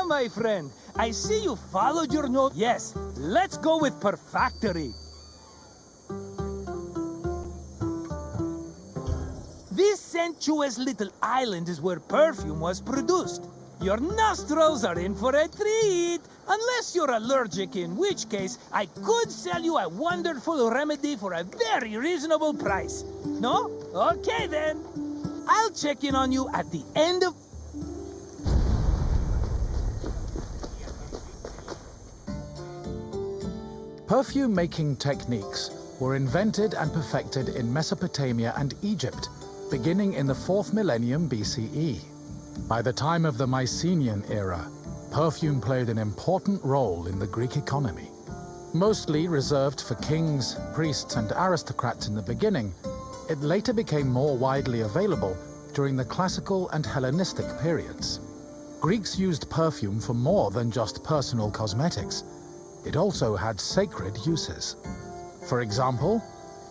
my friend. I see you followed your nose. Yes, let's go with Perfactory. This sensuous little island is where perfume was produced. Your nostrils are in for a treat. Unless you're allergic, in which case I could sell you a wonderful remedy for a very reasonable price. No? Okay then. I'll check in on you at the end of... Perfume-making techniques were invented and perfected in Mesopotamia and Egypt, beginning in the 4th millennium BCE. By the time of the Mycenaean era, perfume played an important role in the Greek economy. Mostly reserved for kings, priests, and aristocrats in the beginning, it later became more widely available during the classical and Hellenistic periods. Greeks used perfume for more than just personal cosmetics. It also had sacred uses. For example,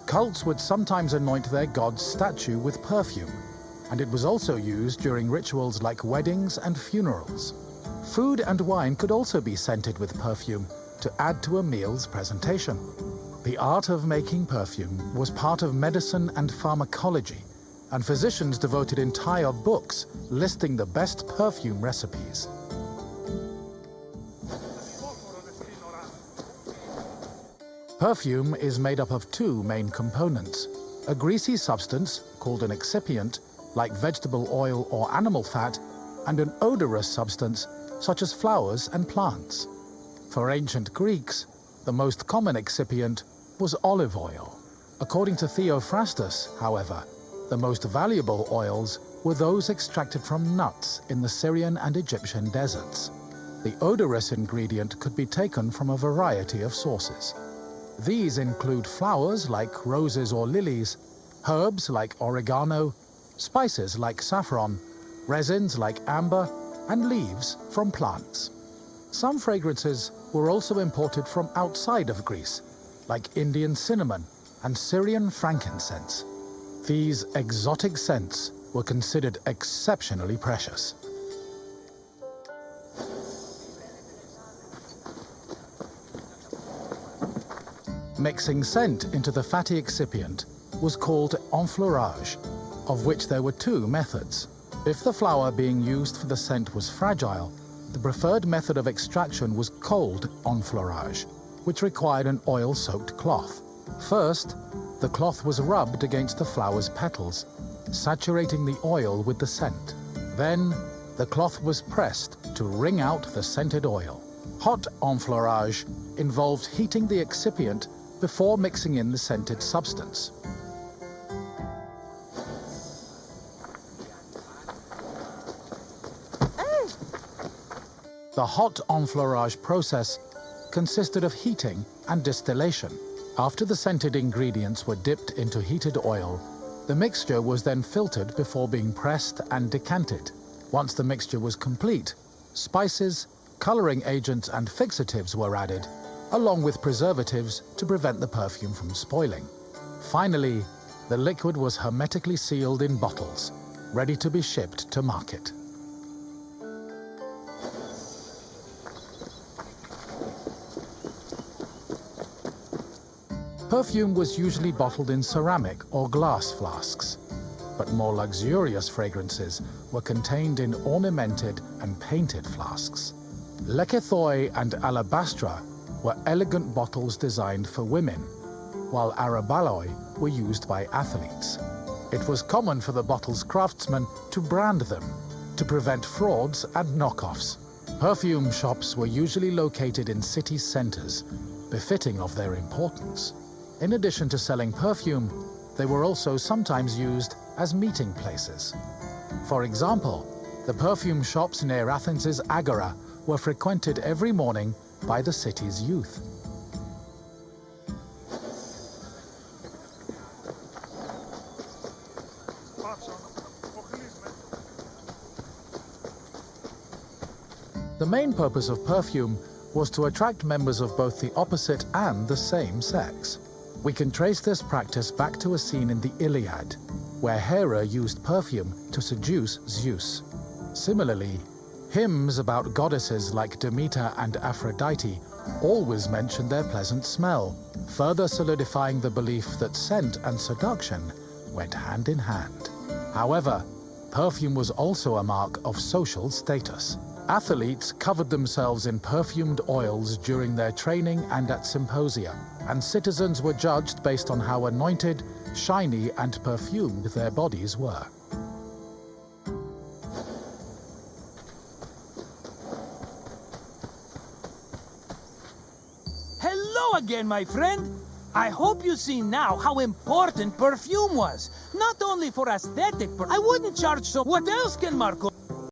cults would sometimes anoint their god's statue with perfume, and it was also used during rituals like weddings and funerals. Food and wine could also be scented with perfume to add to a meal's presentation. The art of making perfume was part of medicine and pharmacology, and physicians devoted entire books listing the best perfume recipes. Perfume is made up of two main components: a greasy substance, called an excipient, like vegetable oil or animal fat, and an odorous substance, such as flowers and plants. For ancient Greeks, the most common excipient was olive oil. According to Theophrastus, however, the most valuable oils were those extracted from nuts in the Syrian and Egyptian deserts. The odorous ingredient could be taken from a variety of sources. These include flowers like roses or lilies, herbs like oregano, spices like saffron, resins like amber, and leaves from plants. Some fragrances were also imported from outside of Greece, like Indian cinnamon and Syrian frankincense. These exotic scents were considered exceptionally precious. Mixing scent into the fatty excipient was called enfleurage, of which there were two methods. If the flower being used for the scent was fragile, the preferred method of extraction was cold enfleurage, which required an oil-soaked cloth. First, the cloth was rubbed against the flower's petals, saturating the oil with the scent. Then, the cloth was pressed to wring out the scented oil. Hot enfleurage involved heating the excipient before mixing in the scented substance. The hot enfleurage process consisted of heating and distillation. After the scented ingredients were dipped into heated oil, the mixture was then filtered before being pressed and decanted. Once the mixture was complete, spices, coloring agents, and fixatives were added, along with preservatives to prevent the perfume from spoiling. Finally, the liquid was hermetically sealed in bottles, ready to be shipped to market. Perfume was usually bottled in ceramic or glass flasks, but more luxurious fragrances were contained in ornamented and painted flasks. Lekythoi and alabastra were elegant bottles designed for women, while arabaloi were used by athletes. It was common for the bottle's craftsmen to brand them to prevent frauds and knockoffs. Perfume shops were usually located in city centers, befitting of their importance. In addition to selling perfume, they were also sometimes used as meeting places. For example, the perfume shops near Athens's Agora were frequented every morning by the city's youth. The main purpose of perfume was to attract members of both the opposite and the same sex. We can trace this practice back to a scene in the Iliad, where Hera used perfume to seduce Zeus. Similarly, Hymns about goddesses like Demeter and Aphrodite always mentioned their pleasant smell, further solidifying the belief that scent and seduction went hand in hand. However, perfume was also a mark of social status. Athletes covered themselves in perfumed oils during their training and at symposia, and citizens were judged based on how anointed, shiny, and perfumed their bodies were. Hello again, my friend. I hope you see now how important perfume was. Not only for aesthetic, I wouldn't charge so... What else can Marco...